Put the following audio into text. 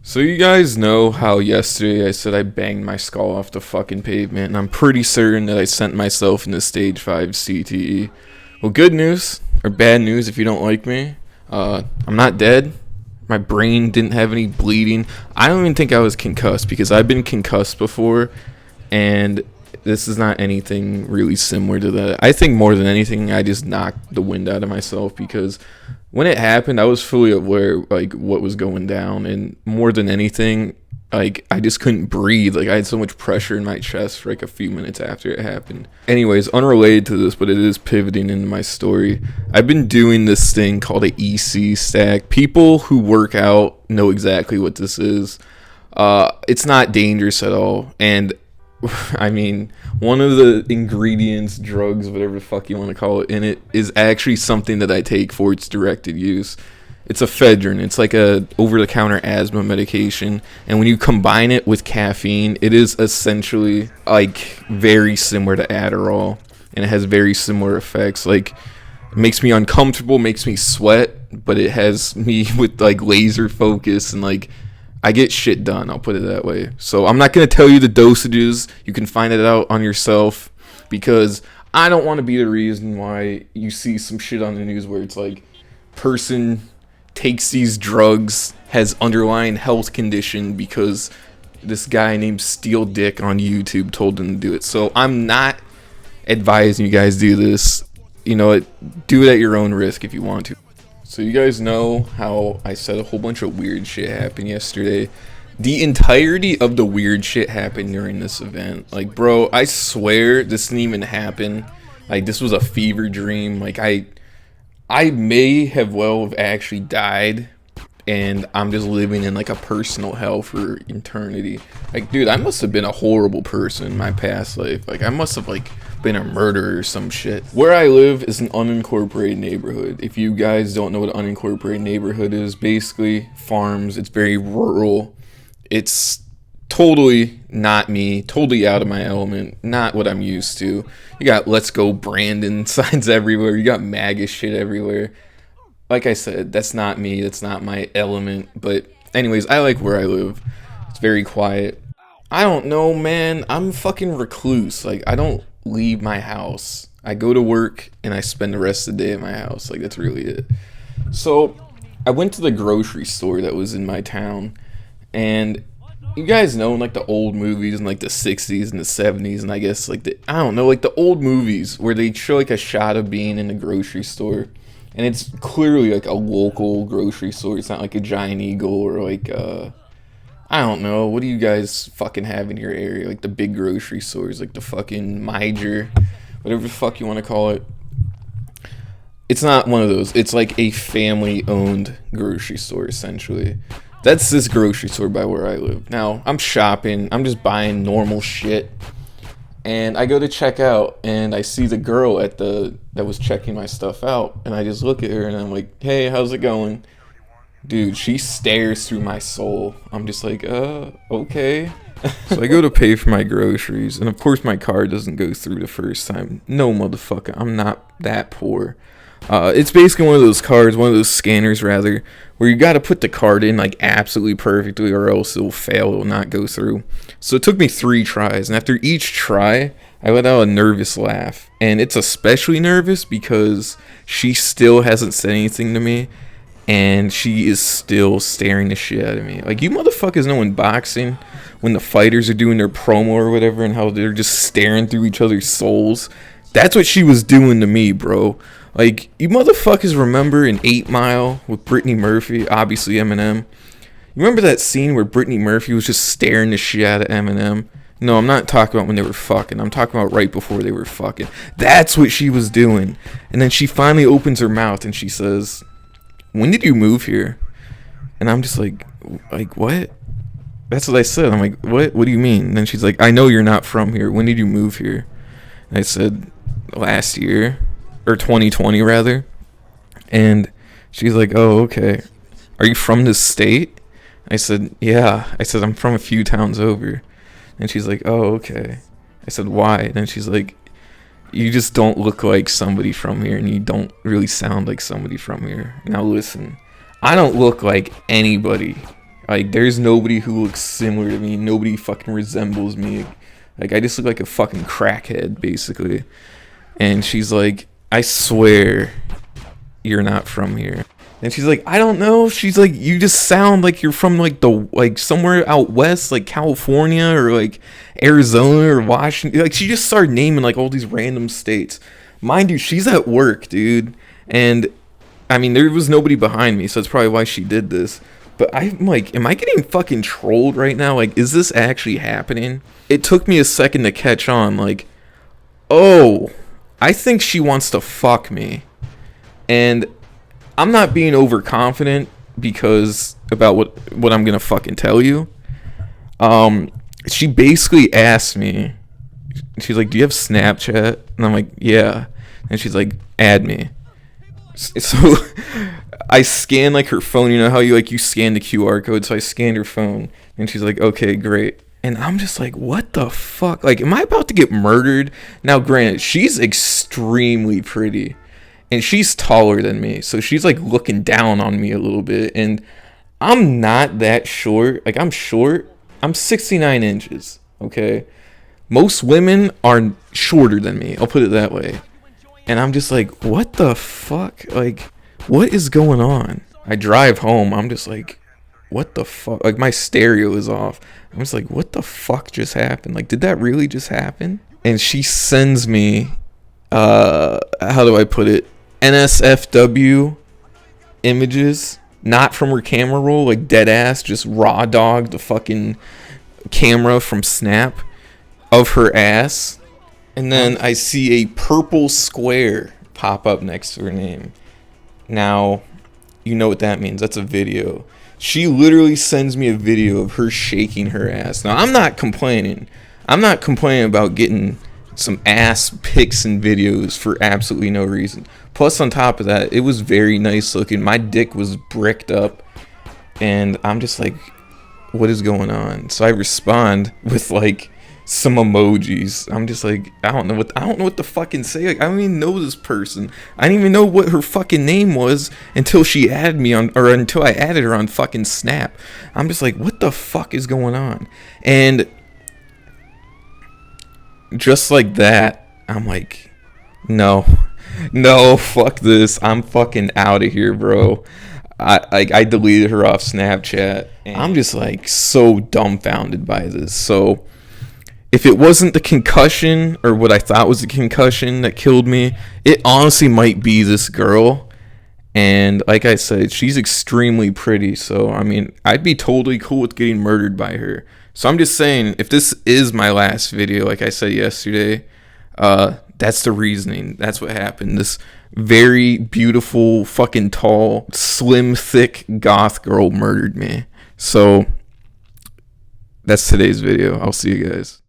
So you guys know how yesterday I said I banged my skull off the fucking pavement, and I'm pretty certain that I sent myself into stage 5 CTE. Well, good news, or bad news if you don't like me, I'm not dead. My brain didn't have any bleeding. I don't even think I was concussed because I've been concussed before, and this is not anything really similar to that. I think more than anything, I just knocked the wind out of myself because when it happened, I was fully aware like what was going down, and more than anything, like I just couldn't breathe. Like I had so much pressure in my chest for like a few minutes after it happened. Anyways, unrelated to this, but it is pivoting into my story. I've been doing this thing called a EC stack. People who work out know exactly what this is. It's not dangerous at all, and I mean, one of the ingredients, drugs, whatever the fuck you want to call it, in it is actually something that I take for its directed use. It's ephedrine. It's like a over-the-counter asthma medication, and when you combine it with caffeine, it is essentially like very similar to Adderall, and it has very similar effects. Like, it makes me uncomfortable, makes me sweat, but it has me with like laser focus and like I get shit done, I'll put it that way. So I'm not going to tell you the dosages. You can find it out on yourself because I don't want to be the reason why you see some shit on the news where it's like, person takes these drugs, has underlying health condition because this guy named Steel Dick on YouTube told him to do it. So I'm not advising you guys do this. You know, do it at your own risk if you want to. So you guys know how I said a whole bunch of weird shit happened yesterday. The entirety of the weird shit happened during this event. Like, bro, I swear this didn't even happen. Like, this was a fever dream. Like, I may have well have actually died, and I'm just living in like a personal hell for eternity. Like, dude, I must have been a horrible person in my past life. Like, I must have like been a murderer or some shit. Where I live is an unincorporated neighborhood. If you guys don't know what an unincorporated neighborhood is, basically farms. It's very rural. It's totally not me, totally out of my element, not what I'm used to. You got "Let's Go Brandon" signs everywhere. You got MAGA shit everywhere. Like I said, that's not me, that's not my element. But anyways, I like where I live. It's very quiet. I don't know, man. I'm a fucking recluse. Like, I don't leave my house. I go to work and I spend the rest of the day at my house. Like, that's really it. So I went to the grocery store that was in my town, and you guys know in like the old movies in like the 60s and the 70s, and I guess like I don't know, like the old movies where they show like a shot of being in a grocery store, and it's clearly like a local grocery store. It's not like a Giant Eagle or like I don't know, what do you guys fucking have in your area? Like the big grocery stores, like the fucking Miger, whatever the fuck you want to call it. It's not one of those. It's like a family-owned grocery store, essentially. That's this grocery store by where I live. Now, I'm shopping. I'm just buying normal shit. And I go to check out, and I see the girl that was checking my stuff out. And I just look at her, and I'm like, hey, how's it going? Dude, she stares through my soul. I'm just like, okay. So I go to pay for my groceries, and of course my card doesn't go through the first time. No, motherfucker, I'm not that poor. It's basically one of those cards, one of those scanners rather, where you gotta put the card in like absolutely perfectly or else it'll fail, it'll not go through. So it took me 3 tries, and after each try, I let out a nervous laugh. And it's especially nervous because she still hasn't said anything to me, and she is still staring the shit out of me. Like, you motherfuckers know in boxing, when the fighters are doing their promo or whatever, and how they're just staring through each other's souls? That's what she was doing to me, bro. Like, you motherfuckers remember in 8 Mile with Brittany Murphy, obviously Eminem? You remember that scene where Brittany Murphy was just staring the shit out of Eminem? No, I'm not talking about when they were fucking. I'm talking about right before they were fucking. That's what she was doing. And then she finally opens her mouth and she says, when did you move here? And I'm just like, what? That's what I said. I'm like, what do you mean? And then she's like, I know you're not from here. When did you move here? And I said, last year, or 2020 rather. And she's like, oh, okay. Are you from this state? I said, yeah. I said, I'm from a few towns over. And she's like, oh, okay. I said, why? And then she's like, you just don't look like somebody from here, and you don't really sound like somebody from here. Now listen, I don't look like anybody Like, there's nobody who looks similar to me. Nobody fucking resembles me. Like, I just look like a fucking crackhead, basically. And she's like, I swear you're not from here. And she's like, I don't know. She's like, you just sound like you're from like somewhere out west, like California or like Arizona or Washington. Like, she just started naming like all these random states. Mind you, she's at work, dude. And I mean, there was nobody behind me, so that's probably why she did this. But I'm like, am I getting fucking trolled right now? Like, is this actually happening? It took me a second to catch on. Like, oh, I think she wants to fuck me. And I'm not being overconfident because about what I'm gonna fucking tell you. She basically asked me, she's like, do you have Snapchat? And I'm like, yeah. And she's like, add me. So I scanned like her phone. You know how you scan the QR code? So I scanned her phone, and she's like, okay, great. And I'm just like, what the fuck? Like, am I about to get murdered? Now, granted, she's extremely pretty, and she's taller than me, so she's like looking down on me a little bit. And I'm not that short. Like, I'm short. I'm 69 inches. Okay, most women are shorter than me. I'll put it that way. And I'm just like, what the fuck? Like, what is going on? I drive home. I'm just like, what the fuck? Like, my stereo is off. I'm just like, what the fuck just happened? Like, did that really just happen? And she sends me, how do I put it? NSFW images. Not from her camera roll. Like, dead ass. Just raw dog the fucking camera from Snap of her ass. And then I see a purple square pop up next to her name. Now, you know what that means. That's a video. She literally sends me a video of her shaking her ass. Now, I'm not complaining. I'm not complaining about getting some ass pics and videos for absolutely no reason. Plus, on top of that, it was very nice looking. My dick was bricked up. And I'm just like, what is going on? So I respond with like some emojis. I'm just like, I don't know what to fucking say. Like, I don't even know this person. I didn't even know what her fucking name was until she added me on, or until I added her on fucking Snap. I'm just like, what the fuck is going on? And just like that, I'm like, no, fuck this. I'm fucking out of here, bro. I deleted her off Snapchat. And I'm just like so dumbfounded by this. So if it wasn't the concussion, or what I thought was the concussion that killed me, it honestly might be this girl. And like I said, she's extremely pretty. So, I mean, I'd be totally cool with getting murdered by her. So I'm just saying, if this is my last video, like I said yesterday, that's the reasoning. That's what happened. This very beautiful, fucking tall, slim, thick goth girl murdered me. So that's today's video. I'll see you guys.